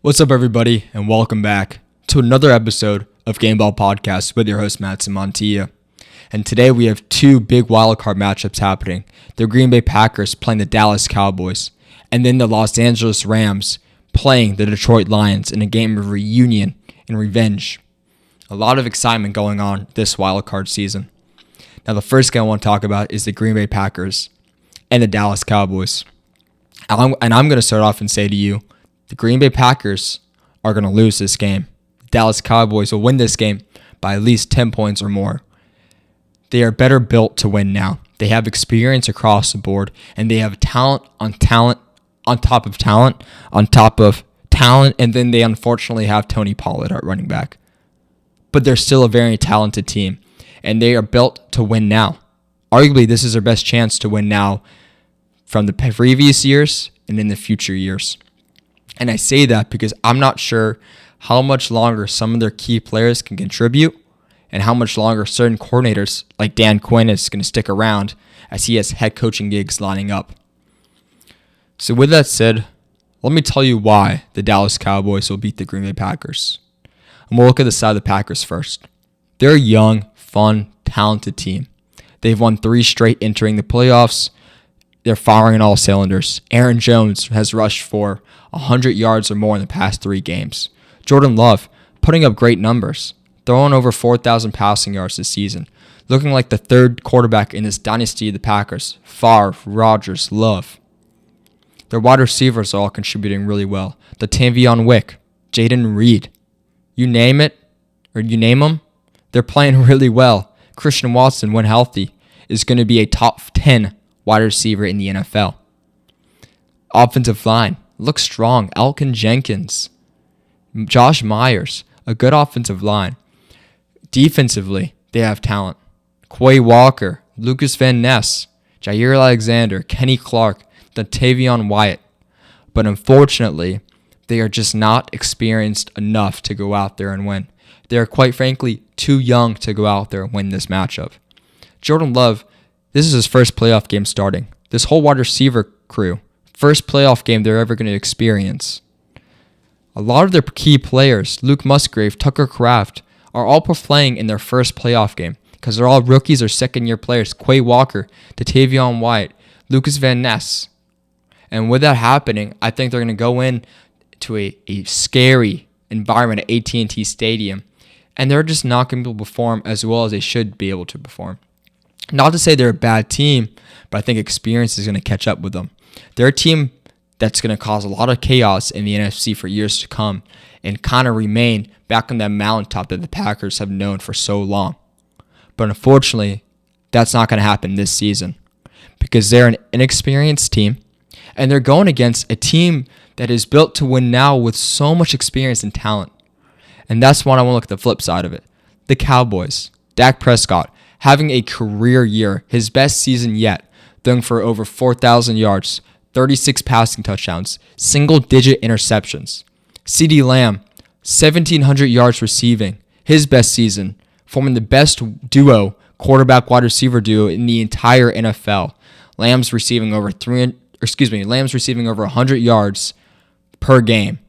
What's up, everybody, and welcome back to another episode of Gameball Podcast with your host, Matson Montilla. And today we have two big wildcard matchups happening. The Green Bay Packers playing the Dallas Cowboys, and then the Los Angeles Rams playing the Detroit Lions in a game of reunion and revenge. A lot of excitement going on this wildcard season. Now, the first game I want to talk about is the Green Bay Packers and the Dallas Cowboys. And I'm going to start off and say to you, the Green Bay Packers are going to lose this game. The Dallas Cowboys will win this game by at least 10 points or more. They are better built to win now. They have experience across the board, and they have talent on talent on top of talent on top of talent, and then they unfortunately have Tony Pollard at running back. But they're still a very talented team, and they are built to win now. Arguably, this is their best chance to win now from the previous years and in the future years. And I say that because I'm not sure how much longer some of their key players can contribute and how much longer certain coordinators like Dan Quinn is going to stick around as he has head coaching gigs lining up. So with that said, let me tell you why the Dallas Cowboys will beat the Green Bay Packers. And we'll look at the side of the Packers first. They're a young, fun, talented team. They've won 3 straight entering the playoffs. They're firing on all cylinders. Aaron Jones has rushed for 100 yards or more in the past 3 games. Jordan Love putting up great numbers, throwing over 4,000 passing yards this season, looking like the third quarterback in this dynasty of the Packers. Favre, Rodgers, Love. Their wide receivers are all contributing really well. The Tavion Wick, Jaden Reed, you name it, or you name them, they're playing really well. Christian Watson, when healthy, is going to be a top 10 wide receiver in the NFL. Offensive line looks strong. Elkin Jenkins, Josh Myers, a good offensive line. Defensively, they have talent. Quay Walker, Lucas Van Ness, Jair Alexander, Kenny Clark, Tavion Wyatt. But unfortunately, they are just not experienced enough to go out there and win. They are, quite frankly, too young to go out there and win this matchup. Jordan Love, this is his first playoff game starting. This whole wide receiver crew, first playoff game they're ever going to experience. A lot of their key players, Luke Musgrave, Tucker Kraft, are all playing in their first playoff game because they're all rookies or second-year players. Quay Walker, Tavion Wyatt, Lucas Van Ness. And with that happening, I think they're going to go in to a scary environment at AT&T Stadium, and they're just not going to be able to perform as well as they should be able to perform. Not to say they're a bad team, but I think experience is going to catch up with them. They're a team that's going to cause a lot of chaos in the NFC for years to come and kind of remain back on that mountaintop that the Packers have known for so long. But unfortunately, that's not going to happen this season because they're an inexperienced team and they're going against a team that is built to win now with so much experience and talent. And that's why I want to look at the flip side of it. The Cowboys, Dak Prescott, having a career year, his best season yet, throwing for over 4,000 yards, 36 passing touchdowns, single-digit interceptions. CeeDee Lamb, 1,700 yards receiving, his best season, forming the best duo, quarterback-wide receiver duo in the entire NFL. Lamb's receiving over 100 yards per game.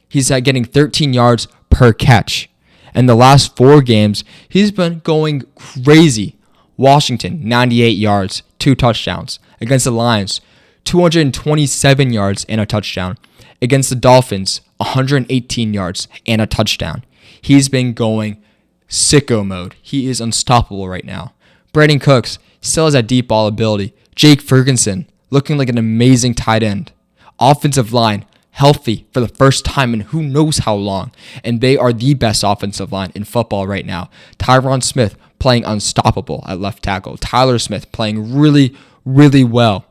He's getting 13 yards per catch. And the last 4 games, he's been going crazy. Washington, 98 yards, 2 touchdowns. Against the Lions, 227 yards and a touchdown. Against the Dolphins, 118 yards and a touchdown. He's been going sicko mode. He is unstoppable right now. Brandon Cooks still has that deep ball ability. Jake Ferguson, looking like an amazing tight end. Offensive line, healthy for the first time in who knows how long. And they are the best offensive line in football right now. Tyron Smith playing unstoppable at left tackle. Tyler Smith playing really, really well.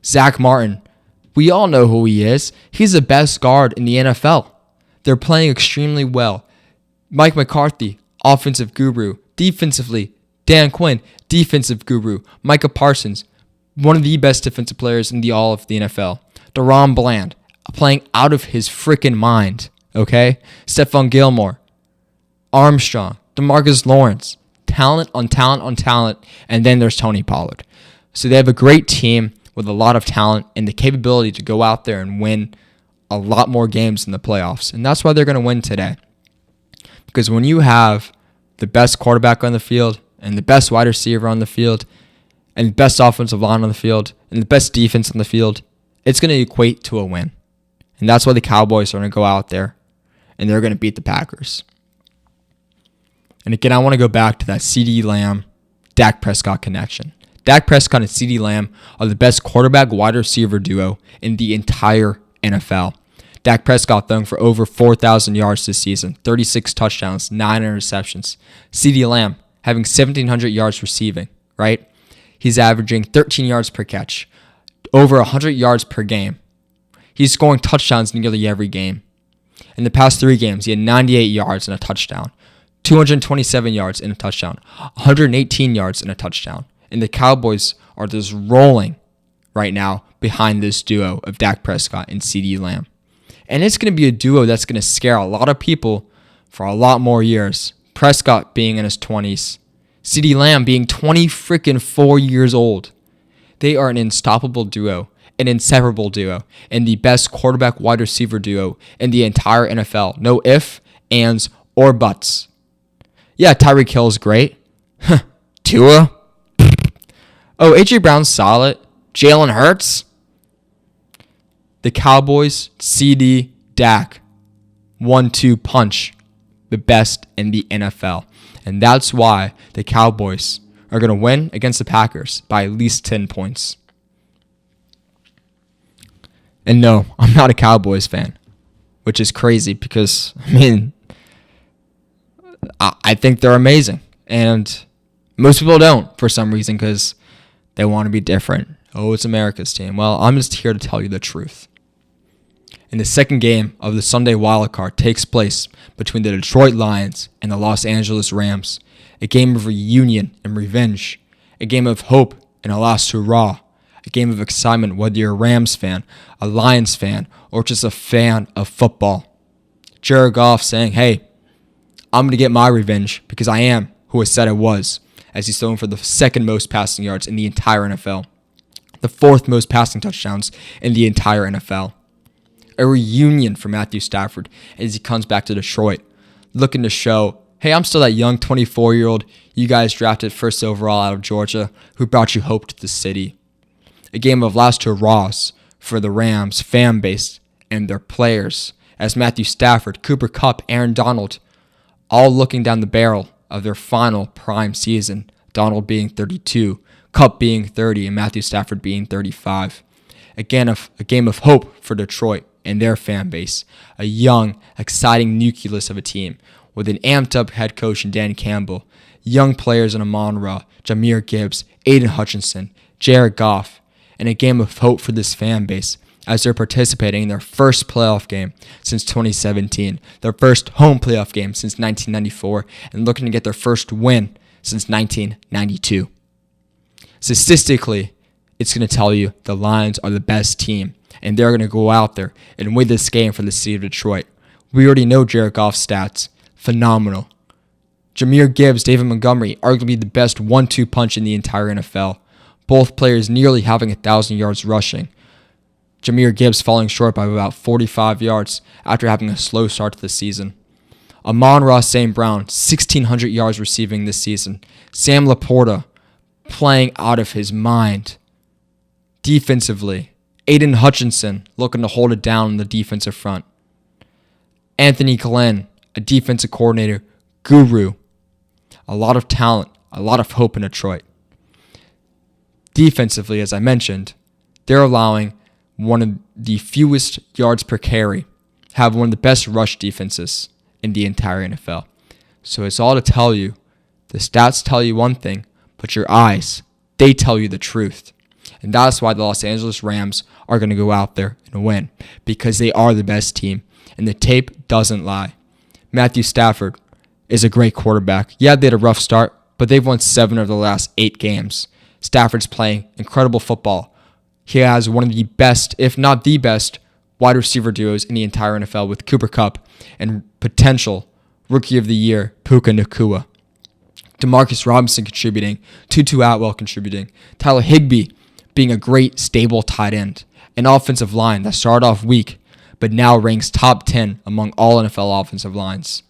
Zach Martin, we all know who he is. He's the best guard in the NFL. They're playing extremely well. Mike McCarthy, offensive guru. Defensively, Dan Quinn, defensive guru. Micah Parsons, one of the best defensive players in all of the NFL. DaRon Bland, playing out of his freaking mind, okay? Stephon Gilmore, Armstrong, DeMarcus Lawrence, talent on talent on talent, and then there's Tony Pollard. So they have a great team with a lot of talent and the capability to go out there and win a lot more games in the playoffs. And that's why they're going to win today. Because when you have the best quarterback on the field and the best wide receiver on the field and the best offensive line on the field and the best defense on the field, it's going to equate to a win. And that's why the Cowboys are going to go out there and they're going to beat the Packers. And again, I want to go back to that CeeDee Lamb, Dak Prescott connection. Dak Prescott and CeeDee Lamb are the best quarterback wide receiver duo in the entire NFL. Dak Prescott throwing for over 4,000 yards this season, 36 touchdowns, 9 interceptions. CeeDee Lamb having 1,700 yards receiving, right? He's averaging 13 yards per catch, over 100 yards per game. He's scoring touchdowns nearly every game. In the past 3 games, he had 98 yards and a touchdown, 227 yards and a touchdown, 118 yards and a touchdown. And the Cowboys are just rolling right now behind this duo of Dak Prescott and CeeDee Lamb. And it's going to be a duo that's going to scare a lot of people for a lot more years. Prescott being in his 20s. CeeDee Lamb being 4 years old. They are an unstoppable duo, an inseparable duo, and the best quarterback wide receiver duo in the entire NFL. No ifs, ands, or buts. Yeah, Tyreek Hill is great. Tua? Oh, A.J. Brown's solid. Jalen Hurts? The Cowboys, CD, Dak, 1-2 punch, the best in the NFL. And that's why the Cowboys are going to win against the Packers by at least 10 points. And no, I'm not a Cowboys fan, which is crazy because, I think they're amazing. And most people don't for some reason because they want to be different. Oh, it's America's team. Well, I'm just here to tell you the truth. And the second game of the Sunday wildcard takes place between the Detroit Lions and the Los Angeles Rams. A game of reunion and revenge. A game of hope and a last hurrah. A game of excitement whether you're a Rams fan, a Lions fan, or just a fan of football. Jared Goff saying, hey, I'm going to get my revenge because I am who I said I was, as he's throwing for the second most passing yards in the entire NFL. The 4th most passing touchdowns in the entire NFL. A reunion for Matthew Stafford as he comes back to Detroit, looking to show, hey, I'm still that young 24-year-old you guys drafted first overall out of Georgia who brought you hope to the city. A game of last hurrahs for the Rams fan base and their players as Matthew Stafford, Cooper Kupp, Aaron Donald, all looking down the barrel of their final prime season, Donald being 32, Kupp being 30, and Matthew Stafford being 35. Again, a game of hope for Detroit and their fan base. A young, exciting nucleus of a team with an amped-up head coach in Dan Campbell, young players in Amon-Ra, Jahmyr Gibbs, Aiden Hutchinson, Jared Goff, and a game of hope for this fan base as they're participating in their first playoff game since 2017, their first home playoff game since 1994, and looking to get their first win since 1992. Statistically, it's going to tell you the Lions are the best team, and they're going to go out there and win this game for the city of Detroit. We already know Jared Goff's stats. Phenomenal. Jahmyr Gibbs, David Montgomery, arguably the best 1-2 punch in the entire NFL. Both players nearly having 1,000 yards rushing. Jahmyr Gibbs falling short by about 45 yards after having a slow start to the season. Amon-Ra St. Brown, 1,600 yards receiving this season. Sam Laporta playing out of his mind. Defensively, Aiden Hutchinson looking to hold it down on the defensive front. Anthony Glenn, a defensive coordinator, guru. A lot of talent, a lot of hope in Detroit. Defensively, as I mentioned, they're allowing one of the fewest yards per carry, have one of the best rush defenses in the entire NFL. So it's all to tell you, the stats tell you one thing, but your eyes, they tell you the truth. And that's why the Los Angeles Rams are going to go out there and win, because they are the best team, and the tape doesn't lie. Matthew Stafford is a great quarterback. Yeah, they had a rough start, but they've won 7 of the last 8 games. Stafford's playing incredible football. He has one of the best, if not the best, wide receiver duos in the entire NFL with Cooper Kupp and potential Rookie of the Year, Puka Nacua. Demarcus Robinson contributing, Tutu Atwell contributing, Tyler Higbee being a great, stable tight end, an offensive line that started off weak, but now ranks top 10 among all NFL offensive lines.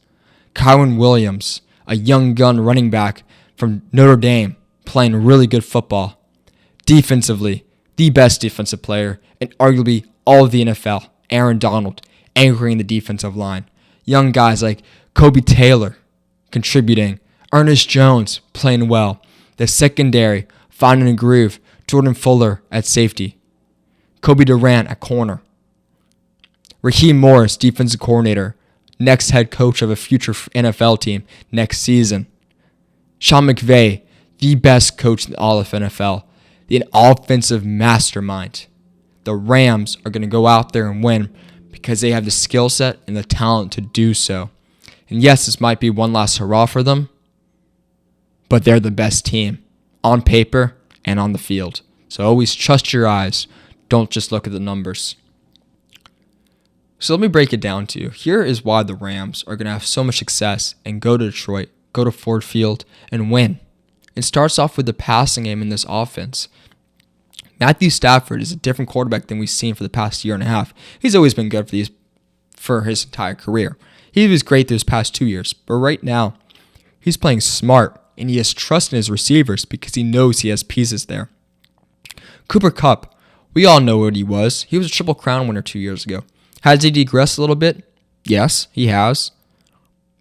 Kyron Williams, a young gun running back from Notre Dame, playing really good football. Defensively, the best defensive player in arguably all of the NFL, Aaron Donald, anchoring the defensive line. Young guys like Kobe Taylor contributing. Ernest Jones playing well. The secondary finding a groove. Jordan Fuller at safety. Kobe Durant at corner. Raheem Morris, defensive coordinator. Next head coach of a future NFL team next season. Sean McVay, the best coach in all of NFL. An offensive mastermind. The Rams are going to go out there and win because they have the skill set and the talent to do so. And yes, this might be one last hurrah for them, but they're the best team on paper and on the field. So always trust your eyes. Don't just look at the numbers. So let me break it down to you. Here is why the Rams are going to have so much success and go to Detroit, go to Ford Field, and win. It starts off with the passing game in this offense. Matthew Stafford is a different quarterback than we've seen for the past year and a half. He's always been good for his entire career. He was great those past 2 years, but right now, he's playing smart, and he has trust in his receivers because he knows he has pieces there. Cooper Kupp, we all know what he was. He was a Triple Crown winner 2 years ago. Has he digressed a little bit? Yes, he has.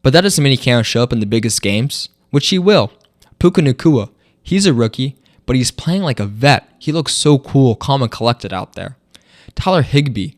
But that doesn't mean he can't show up in the biggest games, which he will. Puka Nacua, he's a rookie, but he's playing like a vet. He looks so cool, calm, and collected out there. Tyler Higbee,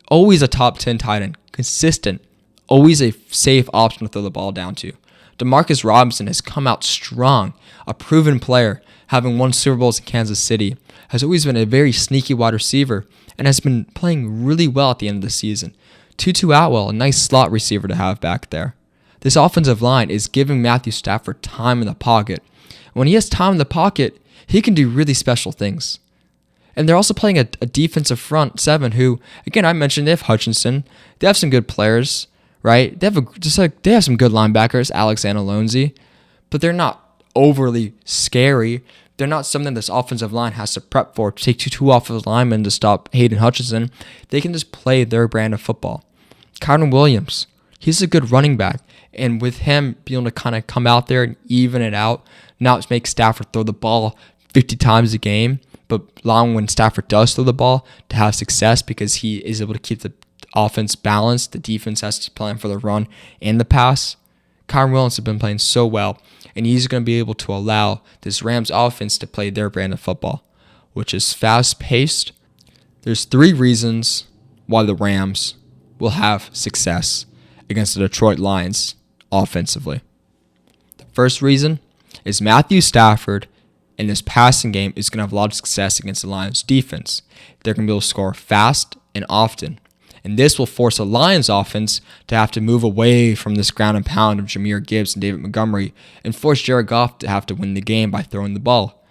always a top 10 tight end, consistent, always a safe option to throw the ball down to. Demarcus Robinson has come out strong, a proven player, having won Super Bowls in Kansas City, has always been a very sneaky wide receiver, and has been playing really well at the end of the season. Tutu Atwell, a nice slot receiver to have back there. This offensive line is giving Matthew Stafford time in the pocket. When he has time in the pocket, he can do really special things. And they're also playing a defensive front seven who, again, I mentioned they have Hutchinson. They have some good players, right? They have some good linebackers, Alex Anzalone, but they're not overly scary. They're not something this offensive line has to prep for to take two offensive linemen to stop Hayden Hutchinson. They can just play their brand of football. Kyron Williams, he's a good running back. And with him being able to kind of come out there and even it out, not make Stafford throw the ball 50 times a game, but allowing when Stafford does throw the ball to have success because he is able to keep the offense balanced. The defense has to plan for the run and the pass. Kyron Williams has been playing so well, and he's going to be able to allow this Rams offense to play their brand of football, which is fast-paced. There's 3 reasons why the Rams will have success against the Detroit Lions offensively. The first reason is Matthew Stafford in this passing game is going to have a lot of success against the Lions defense. They're going to be able to score fast and often. And this will force the Lions offense to have to move away from this ground and pound of Jahmyr Gibbs and David Montgomery and force Jared Goff to have to win the game by throwing the ball.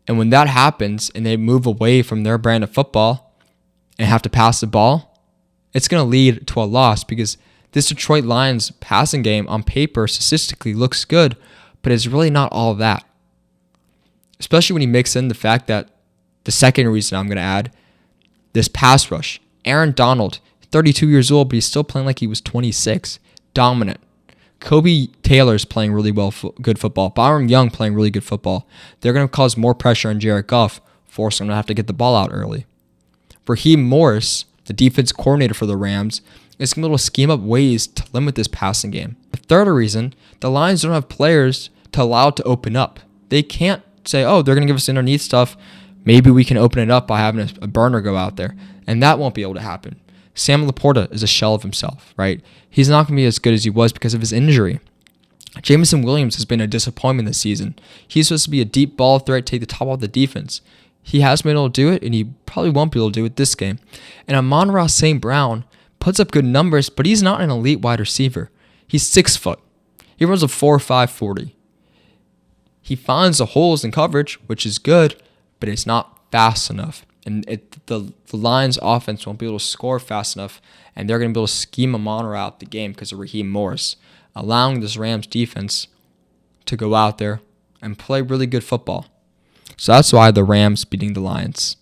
And when that happens and they move away from their brand of football and have to pass the ball, it's going to lead to a loss because this Detroit Lions passing game on paper statistically looks good, but it's really not all that. Especially when you mix in the fact that the second reason I'm going to add, this pass rush. Aaron Donald, 32 years old, but he's still playing like he was 26. Dominant. Kobe Taylor's playing really good football. Byron Young playing really good football. They're going to cause more pressure on Jared Goff, forcing him to have to get the ball out early. Raheem Morris, the defense coordinator for the Rams, is going to be able to scheme up ways to limit this passing game. The third reason, the Lions don't have players to allow it to open up. They can't say, oh, they're going to give us underneath stuff. Maybe we can open it up by having a burner go out there. And that won't be able to happen. Sam Laporta is a shell of himself, right? He's not going to be as good as he was because of his injury. Jameson Williams has been a disappointment this season. He's supposed to be a deep ball threat, take the top off the defense. He has been able to do it, and he probably won't be able to do it this game. And Amon-Ra St. Brown puts up good numbers, but he's not an elite wide receiver. He's 6 foot. He runs a 4.5 40. He finds the holes in coverage, which is good, but it's not fast enough. And the Lions offense won't be able to score fast enough, and they're going to be able to scheme Amon-Ra out the game because of Raheem Morris, allowing this Rams defense to go out there and play really good football. So that's why the Rams beating the Lions.